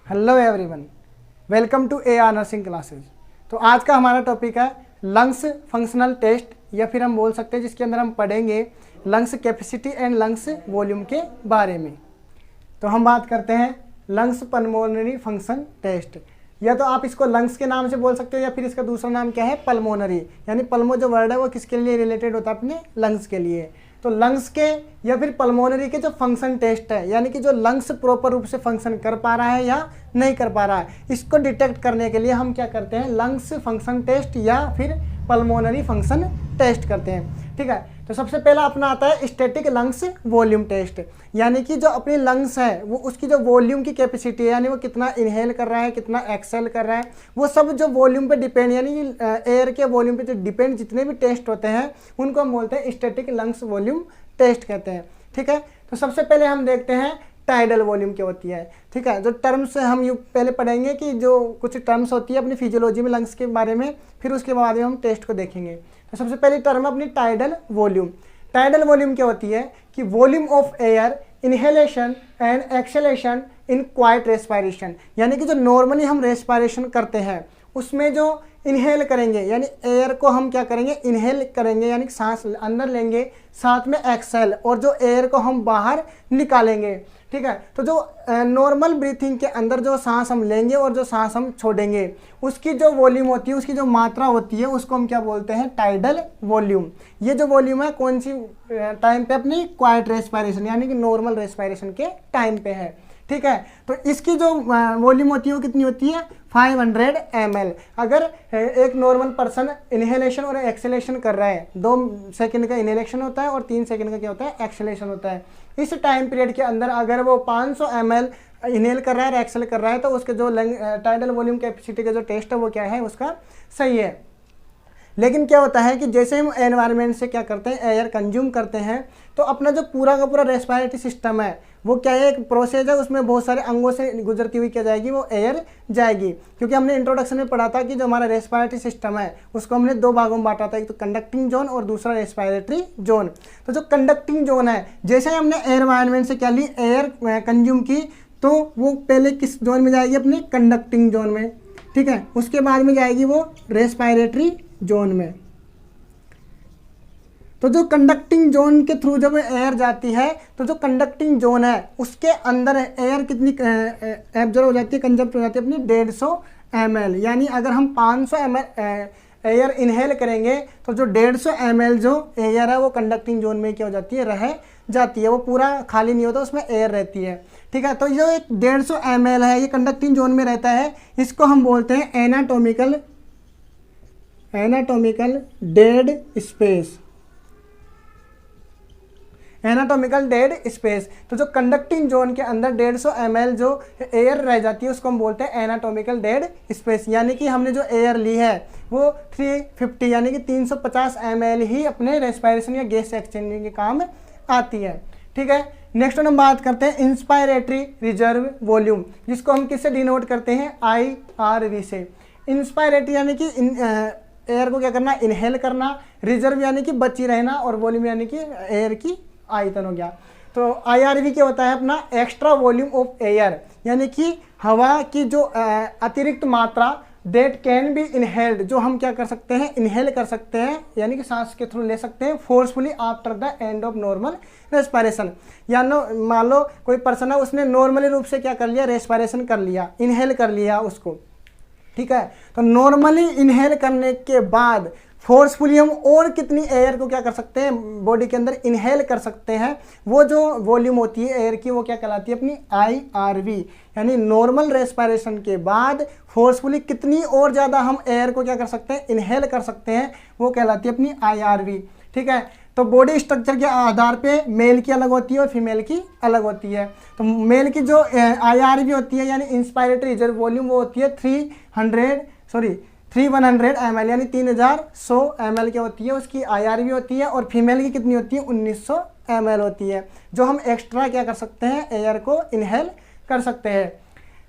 Hello everyone, welcome to AR nursing classes. तो आज का हमारा टॉपिक है लंग्स फंक्शनल टेस्ट, या फिर हम बोल सकते हैं जिसके अंदर हम पढ़ेंगे lungs capacity and lungs volume के बारे में। तो हम बात करते हैं लंग्स पल्मोनरी फंक्शन टेस्ट, या तो आप इसको लंग्स के नाम से बोल सकते हो, या फिर इसका दूसरा नाम क्या है, पल्मोनरी। यानी पल्मो जो वर्ड है वो किसके लिए रिलेटेड होता है, अपने लंग्स के लिए। तो लंग्स के या फिर पल्मोनरी के जो फंक्शन टेस्ट है, यानी कि जो लंग्स प्रॉपर रूप से फंक्शन कर पा रहा है या नहीं कर पा रहा है, इसको डिटेक्ट करने के लिए हम क्या करते हैं, लंग्स फंक्शन टेस्ट या फिर पल्मोनरी फंक्शन टेस्ट करते हैं। ठीक है, तो सबसे पहला अपना आता है स्टैटिक लंग्स वॉल्यूम टेस्ट, यानी कि जो अपनी लंग्स है वो उसकी जो वॉल्यूम की कैपेसिटी है, यानी वो कितना इनहेल कर रहा है, कितना एक्सेल कर रहा है, वो सब जो वॉल्यूम पे डिपेंड, यानी कि एयर के वॉल्यूम पे जो डिपेंड जितने भी टेस्ट होते हैं उनको हम बोलते हैं स्टैटिक लंग्स वॉल्यूम टेस्ट कहते हैं। ठीक है, तो सबसे पहले हम देखते हैं टाइडल वॉल्यूम क्या होती है। ठीक है, जो टर्म्स हम यू पहले पढ़ेंगे कि जो कुछ टर्म्स होती है अपनी फिजियोलॉजी में लंग्स के बारे में, फिर उसके बाद में हम टेस्ट को देखेंगे। तो सबसे पहली टर्म है अपनी टाइडल वॉल्यूम। टाइडल वॉल्यूम क्या होती है कि volume of air inhalation and exhalation in quite respiration, यानी कि जो नॉर्मली हम रेस्पिरेशन करते हैं उसमें जो इनहेल करेंगे, यानी एयर को हम क्या करेंगे, इनहेल करेंगे, यानी कि सांस अंदर लेंगे, साथ में एक्सहेल, और जो एयर को हम बाहर निकालेंगे। ठीक है, तो जो नॉर्मल ब्रीथिंग के अंदर जो सांस हम लेंगे और जो सांस हम छोड़ेंगे उसकी जो वॉल्यूम होती है, उसकी जो मात्रा होती है, उसको हम क्या बोलते हैं, टाइडल वॉल्यूम। ये जो वॉल्यूम है कौन सी टाइम पे, अपनी क्वाइट रेस्पिरेशन यानी कि नॉर्मल रेस्पिरेशन के टाइम पे है। ठीक है, तो इसकी जो वॉल्यूम होती है वो कितनी होती है, 500 ml। अगर एक नॉर्मल पर्सन इनहेलेशन और एक्सहेलेशन कर रहा है, 2 सेकंड का इनहेलेशन होता है और 3 सेकंड का क्या होता है, एक्सहेलेशन होता है। इस टाइम पीरियड के अंदर अगर वो 500 ml इनहेल कर रहा है और एक्सहेल कर रहा है, तो उसके जो टाइडल वॉल्यूम कैपेसिटी का जो टेस्ट है वो क्या है, उसका सही है। लेकिन क्या होता है कि जैसे हम एनवायरनमेंट से क्या करते हैं, एयर कंज्यूम करते हैं, तो अपना जो पूरा का पूरा रेस्पिरेटरी सिस्टम है वो क्या है, एक प्रोसेस है, उसमें बहुत सारे अंगों से गुजरती हुई क्या जाएगी, वो एयर जाएगी। क्योंकि हमने इंट्रोडक्शन में पढ़ा था कि जो हमारा रेस्पिरेटरी सिस्टम है उसको हमने 2 भागों में बांटा था, एक तो कंडक्टिंग जोन और दूसरा रेस्पिरेटरी जोन। तो जो कंडक्टिंग जोन है, जैसे हमने एनवायरनमेंट से क्या ली, एयर कंज्यूम की, तो वो पहले किस जोन में जाएगी, अपने कंडक्टिंग जोन में। ठीक है, उसके बाद में जाएगी वो रेस्पिरेटरी जोन में। तो जो कंडक्टिंग जोन के थ्रू जब एयर जाती है, तो जो कंडक्टिंग जोन है उसके अंदर एयर कितनी एब्जॉर्ब हो जाती है, कंजप्ट हो जाती है, अपनी 150 ml। यानी अगर हम 500 ml एयर इनहेल करेंगे तो जो 150 ml जो एयर है वो कंडक्टिंग जोन में क्या हो जाती है, रह जाती है, वो पूरा खाली नहीं होता, उसमें एयर रहती है। ठीक है, तो जो एक 150 ml है ये कंडक्टिंग जोन में रहता है, इसको हम बोलते हैं anatomical dead space. Anatomical dead space, तो जो कंडक्टिंग जोन के अंदर 150 ml जो एयर रह जाती है उसको हम बोलते हैं एनाटॉमिकल डेड स्पेस। यानी कि हमने जो एयर ली है वो 350 यानी कि 350 ml ही अपने रेस्पिरेशन या गैस एक्सचेंजिंग के काम आती है। ठीक है, नेक्स्ट हम बात करते हैं इंस्पायरेटरी रिजर्व वॉल्यूम, जिसको हम किससे डिनोट करते हैं, IRV से। इंस्पायरेटरी यानी कि एयर को क्या करना, इनहेल करना, रिजर्व यानी कि बची रहना, और वॉल्यूम यानी कि एयर की आयतन हो गया। तो IRV क्या होता है, अपना एक्स्ट्रा वॉल्यूम ऑफ एयर, यानी कि हवा की जो अतिरिक्त मात्रा दैट कैन बी इनहेल्ड, जो हम क्या कर सकते हैं, इनहेल कर सकते हैं, यानी कि सांस के थ्रू ले सकते हैं, forcefully after the end of normal respiration. या मान लो कोई पर्सन है, उसने नॉर्मली रूप से क्या कर लिया, रेस्पिरेशन कर लिया, इनहेल कर लिया उसको। ठीक है, तो नॉर्मली इनहेल करने के बाद फोर्सफुली हम और कितनी एयर को क्या कर सकते हैं, बॉडी के अंदर इनहेल कर सकते हैं, वो जो वॉल्यूम होती है एयर की वो क्या कहलाती है, अपनी IRV। यानी नॉर्मल रेस्पिरेशन के बाद फोर्सफुली कितनी और ज़्यादा हम एयर को क्या कर सकते हैं, इनहेल कर सकते हैं, वो कहलाती है अपनी IRV। ठीक है, तो बॉडी स्ट्रक्चर के आधार पे मेल की अलग होती है और फीमेल की अलग होती है। तो मेल की जो IRV होती है यानी इंस्पायरेटरी रिजर्व वॉल्यूम वो होती है 3100 ml, यानी 3100 ml की होती है, उसकी IRV होती है। और फीमेल की कितनी होती है, 1900 ml होती है, जो हम एक्स्ट्रा क्या कर सकते हैं, एयर को इनहेल कर सकते हैं।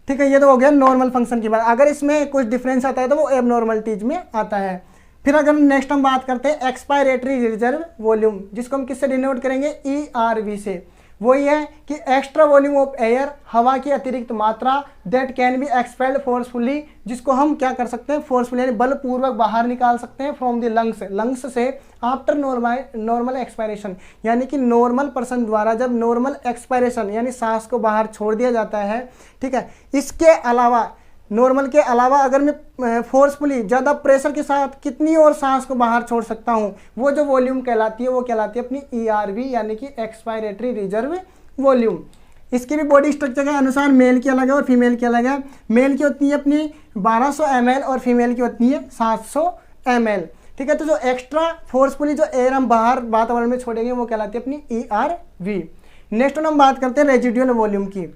ठीक है, ये तो हो गया नॉर्मल फंक्शन की बात। अगर इसमें कुछ डिफरेंस आता है तो वो एबनॉर्मलिटीज में आता है। फिर अगर नेक्स्ट हम बात करते हैं एक्सपायरेटरी रिजर्व वॉल्यूम, जिसको हम किससे डिनोट करेंगे, ERV से। वही है कि एक्स्ट्रा वॉल्यूम ऑफ एयर, हवा की अतिरिक्त मात्रा, that can be expelled forcefully, जिसको हम क्या कर सकते हैं, फोर्सफुली यानी बलपूर्वक बाहर निकाल सकते हैं फ्रॉम द लंग्स, लंग्स से, आफ्टर नॉर्मल एक्सपायरेशन, यानी कि नॉर्मल पर्सन द्वारा जब नॉर्मल एक्सपायरेशन यानी सांस को बाहर छोड़ दिया जाता है, ठीक है। इसके अलावा नॉर्मल के अलावा अगर मैं फोर्सफुली ज़्यादा प्रेशर के साथ कितनी और सांस को बाहर छोड़ सकता हूँ, वो जो वॉल्यूम कहलाती है वो कहलाती है अपनी ERV यानी कि एक्सपायरेटरी रिजर्व वॉल्यूम। इसकी भी बॉडी स्ट्रक्चर के अनुसार मेल की अलग है और फीमेल की अलग है। मेल की होती है अपनी 1200 ml और फीमेल की होती है 700 ml, ठीक है। तो जो एक्स्ट्रा फोर्सफुली जो एयर हम बाहर वातावरण में छोड़ेंगे वो कहलाती है अपनी ERV। नेक्स्ट हम बात करते हैं रेजिडुअल वॉल्यूम की।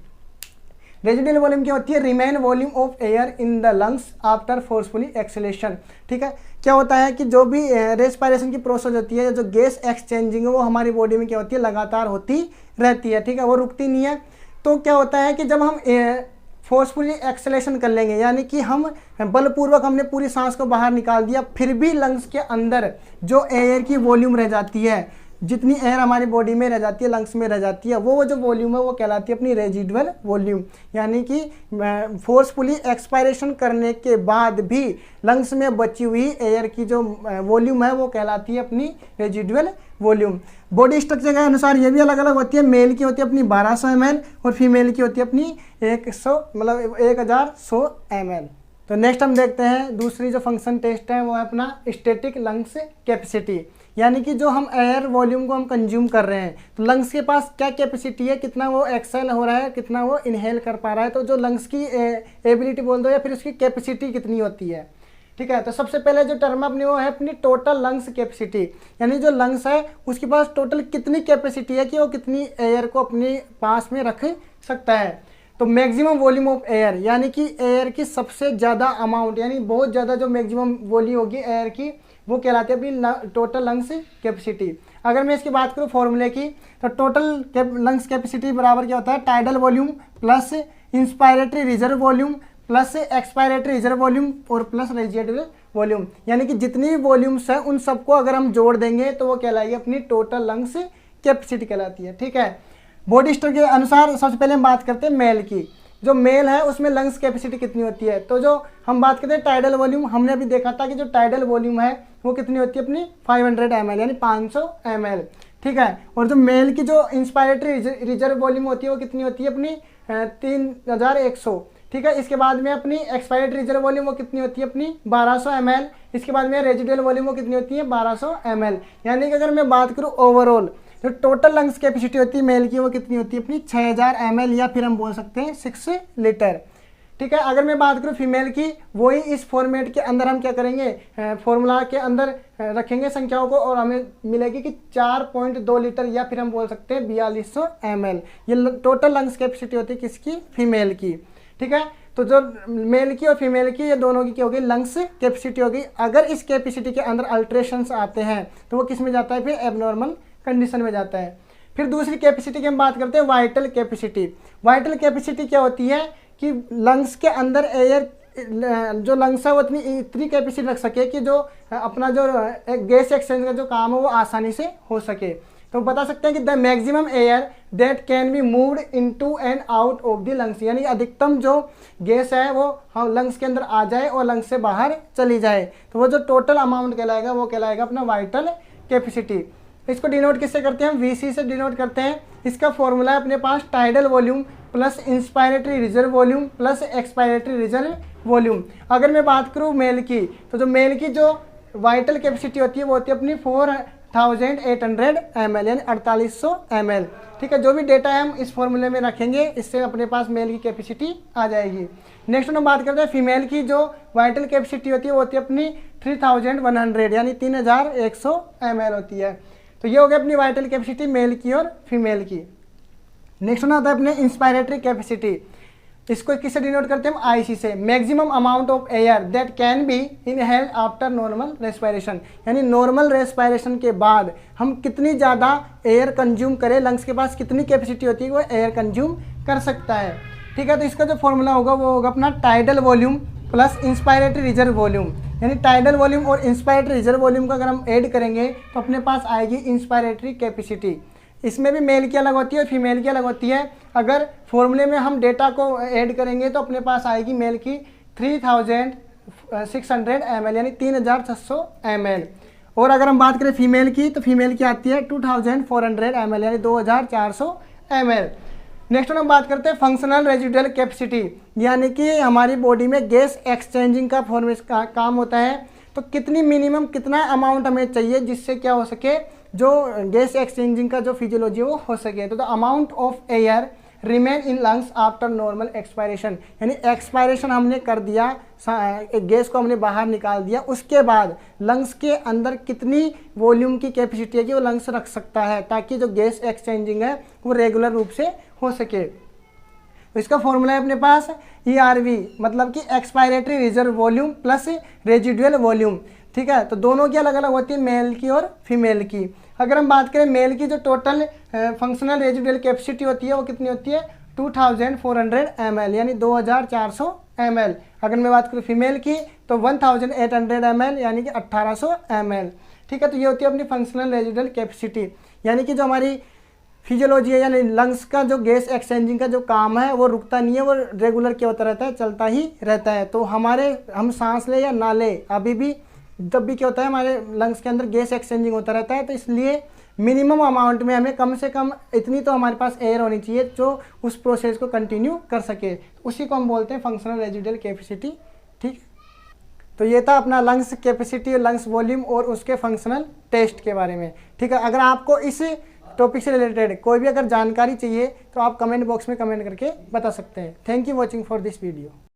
रेजिडुअल वॉल्यूम क्या होती है, remain volume of air in the lungs after forcefully acceleration, ठीक है। क्या होता है कि जो भी रेस्पिरेशन की प्रोसेस होती है, जो गैस एक्सचेंजिंग है वो हमारी बॉडी में क्या होती है, लगातार होती रहती है, ठीक है, वो रुकती नहीं है। तो क्या होता है कि जब हम फोर्सफुली एक्सेलेशन कर लेंगे, यानी कि हम बलपूर्वक हमने पूरी सांस को बाहर निकाल दिया, फिर भी लंग्स के अंदर जो एयर की वॉल्यूम रह जाती है, जितनी एयर हमारी बॉडी में रह जाती है, लंग्स में रह जाती है, वो जो वॉल्यूम है वो कहलाती है अपनी रेजिडुअल वॉल्यूम, यानी कि फोर्सफुली एक्सपायरेशन करने के बाद भी लंग्स में बची हुई एयर की जो वॉल्यूम है वो कहलाती है अपनी रेजिडुअल वॉल्यूम। बॉडी स्ट्रक्चर के अनुसार ये भी अलग अलग होती है। मेल की होती है अपनी 1200 ml और फीमेल की होती है अपनी 1100 ml। तो नेक्स्ट हम देखते हैं दूसरी जो फंक्शन टेस्ट है वो है अपना स्टैटिक लंग्स कैपेसिटी, यानी कि जो हम एयर वॉल्यूम को हम कंज्यूम कर रहे हैं तो लंग्स के पास क्या कैपेसिटी है, कितना वो एक्सेल हो रहा है, कितना वो इनहेल कर पा रहा है। तो जो लंग्स की एबिलिटी बोल दो या फिर उसकी कैपेसिटी कितनी होती है, ठीक है। तो सबसे पहले जो टर्म अपनी वो है अपनी टोटल लंग्स कैपेसिटी, यानी जो लंग्स है उसके पास टोटल कितनी कैपेसिटी है कि वो कितनी एयर को अपने पास में रख सकता है। तो मैक्सिमम वॉल्यूम ऑफ एयर, यानी कि एयर की सबसे ज़्यादा अमाउंट, यानी बहुत ज़्यादा जो मैक्सिमम वॉल्यूम होगी एयर की वो कहलाती है अपनी टोटल लंग्स कैपेसिटी। अगर मैं इसकी बात करूँ फॉर्मूले की, तो टोटल लंग्स कैपेसिटी बराबर क्या होता है, tidal volume plus inspiratory reserve volume plus expiratory reserve volume और प्लस रेजिडुअल वॉल्यूम, यानी कि जितनी भी वॉल्यूम्स हैं उन सबको अगर हम जोड़ देंगे तो वो कहलाएगी अपनी टोटल लंग्स कैपेसिटी कहलाती है, ठीक है। बॉडी स्ट्रक्चर के अनुसार सबसे पहले हम बात करते हैं मेल की। जो मेल है उसमें लंग्स कैपेसिटी कितनी होती है, तो जो हम बात करते हैं टाइडल वॉल्यूम, हमने अभी देखा था कि जो टाइडल वॉल्यूम है वो कितनी होती है अपनी 500 ml यानी 500 ml, ठीक है। और जो मेल की जो इंस्पायरेटरी रिजर्व वॉल्यूम होती है वो कितनी होती है अपनी 3100, ठीक है। इसके बाद में अपनी एक्सपायरेटरी रिजर्व वॉल्यूम वो कितनी होती है अपनी 1200 ml। इसके बाद में रेजिडुअल वॉल्यूम वो कितनी होती है 1200 ml, यानी कि अगर मैं बात करूँ ओवरऑल जो टोटल लंग्स कैपेसिटी होती है मेल की वो कितनी होती है अपनी 6000 ml या फिर हम बोल सकते हैं 6 लीटर, ठीक है। अगर मैं बात करूँ फीमेल की, वही इस फॉर्मेट के अंदर हम क्या करेंगे, फॉर्मूला के अंदर रखेंगे संख्याओं को और हमें मिलेगी कि 4.2 लीटर या फिर हम बोल सकते हैं 4200 ml। ये टोटल लंग्स कैपेसिटी होती है किसकी, फीमेल की, ठीक है। तो जो मेल की और फीमेल की ये दोनों की क्या होगी, लंग्स कैपेसिटी होगी। अगर इस कैपेसिटी के अंदर अल्ट्रेशंस आते हैं तो वो किस में जाता है, फिर एबनॉर्मल कंडीशन में जाता है। फिर दूसरी कैपेसिटी की हम बात करते हैं वाइटल कैपेसिटी। वाइटल कैपेसिटी क्या होती है कि लंग्स के अंदर एयर, जो लंग्स है वो इतनी कैपेसिटी रख सके कि जो अपना जो गैस एक्सचेंज का जो काम है वो आसानी से हो सके। तो बता सकते हैं कि the maximum air that can be moved into and out of the lungs, यानी अधिकतम जो गैस है वो हम लंग्स के अंदर आ जाए और लंग्स से बाहर चली जाए, तो वो जो टोटल अमाउंट कहलाएगा वो कहलाएगा अपना वाइटल कैपेसिटी। इसको डिनोट किससे करते हैं हम, वीसी से डिनोट करते हैं। इसका फॉर्मूला है अपने पास tidal volume plus inspiratory reserve volume plus expiratory reserve volume. अगर मैं बात करूँ मेल की, तो जो मेल की जो वाइटल कैपेसिटी होती है वो होती है अपनी 4800 ml यानी 4800 ml, ठीक है। जो भी डेटा है हम इस फॉर्मूले में रखेंगे, इससे अपने पास मेल की कैपेसिटी आ जाएगी। नेक्स्ट हम बात करते हैं फीमेल की, जो वाइटल कैपेसिटी होती है वो होती है अपनी 3100 यानी 3100 ml होती है। तो ये हो गया अपनी वाइटल कैपेसिटी मेल की और फीमेल की। नेक्स्ट आता है अपने इंस्पायरेटरी कैपेसिटी। इसको किससे डिनोट करते हैं हम, आईसी से। Maximum amount of air that can be inhaled after normal respiration, यानी नॉर्मल रेस्पिरेशन के बाद हम कितनी ज़्यादा एयर कंज्यूम करें, लंग्स के पास कितनी कैपेसिटी होती है वो एयर कंज्यूम कर सकता है, ठीक है। तो इसका जो फॉर्मूला होगा वो होगा अपना tidal volume plus inspiratory reserve volume, यानी टाइडल वॉल्यूम और इंस्पायरेटरी रिजर्व वॉल्यूम का अगर हम ऐड करेंगे तो अपने पास आएगी इंस्पायरेटरी कैपेसिटी। इसमें भी मेल की अलग होती है और फीमेल की अलग होती है। अगर फॉर्मूले में हम डेटा को ऐड करेंगे तो अपने पास आएगी मेल की 3600 ml यानी 3600 ml। और अगर हम बात करें फीमेल की तो फीमेल की आती है 2400 ml यानी 2400 ml। नेक्स्ट हम बात करते हैं फंक्शनल रेजिडुअल कैपेसिटी, यानी कि हमारी बॉडी में गैस एक्सचेंजिंग का फॉर्मेशन काम होता है। तो कितनी मिनिमम कितना अमाउंट हमें चाहिए जिससे क्या हो सके, जो गैस एक्सचेंजिंग का जो फिजियोलॉजी है वो हो सके। तो the amount of air remain in lungs after normal expiration, यानी एक्सपायरेशन हमने कर दिया, एक गैस को हमने बाहर निकाल दिया, उसके बाद लंग्स के अंदर कितनी वॉल्यूम की कैपेसिटी है कि वो लंग्स रख सकता है, ताकि जो गैस एक्सचेंजिंग है वो रेगुलर रूप से हो सके। तो इसका फॉर्मूला है अपने पास ERV, मतलब कि expiratory reserve volume plus residual volume. ठीक है, तो दोनों की अलग अलग होती है, मेल की और फीमेल की। अगर हम बात करें मेल की, जो टोटल फंक्शनल रेजिडुअल कैपेसिटी होती है वो कितनी होती है 2400 ml यानी 2400 ml। अगर मैं बात करूँ फीमेल की तो 1800 ml यानी कि 1800 ml। ठीक है, तो ये होती है अपनी फंक्शनल रेजिडुअल कैपेसिटी, यानी कि जो हमारी फिजियोलॉजी है यानी लंग्स का जो गैस एक्सचेंजिंग का जो काम है वो रुकता नहीं है, वो रेगुलर क्या होता रहता है, चलता ही रहता है। तो हम सांस ले या ना ले, अभी भी जब भी क्या होता है हमारे लंग्स के अंदर गैस एक्सचेंजिंग होता रहता है। तो इसलिए मिनिमम अमाउंट में हमें कम से कम इतनी तो हमारे पास एयर होनी चाहिए जो उस प्रोसेस को कंटिन्यू कर सके, उसी को हम बोलते हैं फंक्शनल रेजिडुअल कैपेसिटी। ठीक, तो ये था अपना लंग्स कैपेसिटी, लंग्स वॉल्यूम और उसके फंक्शनल टेस्ट के बारे में। ठीक है, अगर आपको इस टॉपिक से रिलेटेड कोई भी अगर जानकारी चाहिए तो आप कमेंट बॉक्स में कमेंट करके बता सकते हैं। Thank you watching for this video.